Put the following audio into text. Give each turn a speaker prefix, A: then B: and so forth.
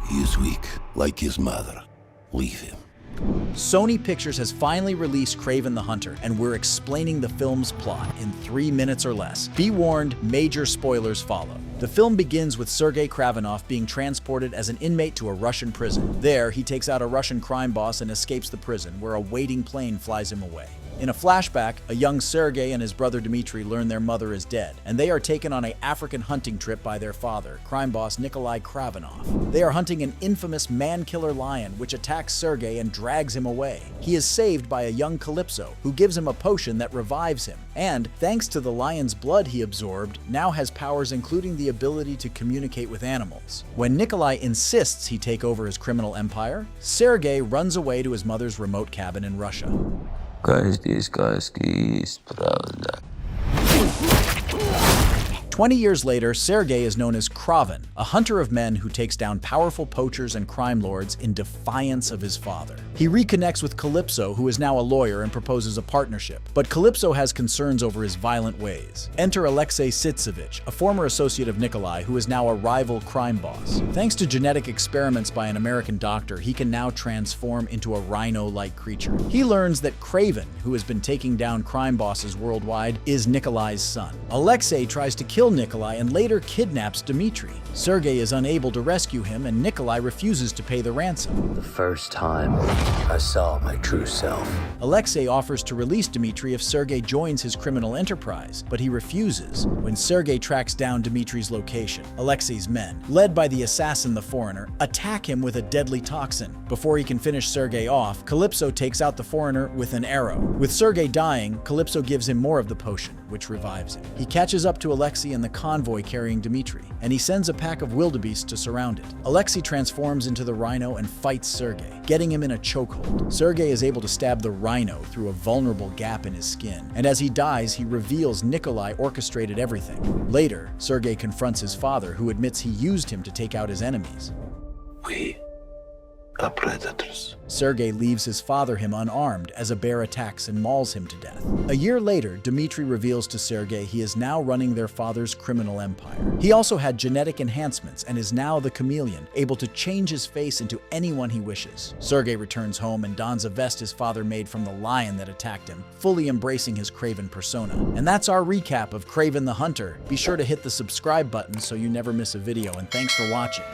A: He is weak, like his mother. Leave him.
B: Sony Pictures has finally released Kraven the Hunter, and we're explaining the film's plot in 3 minutes or less. Be warned, major spoilers follow. The film begins with Sergei Kravinoff being transported as an inmate to a Russian prison. There, he takes out a Russian crime boss and escapes the prison, where a waiting plane flies him away. In a flashback, a young Sergei and his brother Dmitry learn their mother is dead, and they are taken on an African hunting trip by their father, crime boss Aleksei Kravinoff. They are hunting an infamous man-killer lion which attacks Sergei and drags him away. He is saved by a young Calypso, who gives him a potion that revives him, and, thanks to the lion's blood he absorbed, now has powers including the ability to communicate with animals. When Nikolai insists he take over his criminal empire, Sergei runs away to his mother's remote cabin in Russia.
C: Каждой сказки есть правда.
B: 20 years later, Sergei is known as Kraven, a hunter of men who takes down powerful poachers and crime lords in defiance of his father. He reconnects with Calypso, who is now a lawyer, and proposes a partnership. But Calypso has concerns over his violent ways. Enter Aleksei Sytsevich, a former associate of Nikolai, who is now a rival crime boss. Thanks to genetic experiments by an American doctor, he can now transform into a rhino-like creature. He learns that Kraven, who has been taking down crime bosses worldwide, is Nikolai's son. Aleksei tries to kill Nikolai and later kidnaps Dmitry. Sergei is unable to rescue him, and Nikolai refuses to pay the ransom.
C: The first time I saw my true self.
B: Aleksei offers to release Dmitry if Sergei joins his criminal enterprise, but he refuses. When Sergei tracks down Dmitry's location, Aleksei's men, led by the assassin the Foreigner, attack him with a deadly toxin. Before he can finish Sergei off, Calypso takes out the Foreigner with an arrow. With Sergei dying, Calypso gives him more of the potion, which revives him. He catches up to Aleksei and the convoy carrying Dmitry, and he sends a pack of wildebeests to surround it. Aleksei transforms into the Rhino and fights Sergei, getting him in a chokehold. Sergei is able to stab the Rhino through a vulnerable gap in his skin, and as he dies, he reveals Nikolai orchestrated everything. Later, Sergei confronts his father, who admits he used him to take out his enemies.
A: We are predators.
B: Sergei leaves his father him unarmed as a bear attacks and mauls him to death. A year later, Dmitry reveals to Sergei he is now running their father's criminal empire. He also had genetic enhancements and is now the chameleon, able to change his face into anyone he wishes. Sergei returns home and dons a vest his father made from the lion that attacked him, fully embracing his Kraven persona. And that's our recap of Kraven the Hunter. Be sure to hit the subscribe button so you never miss a video, and thanks for watching.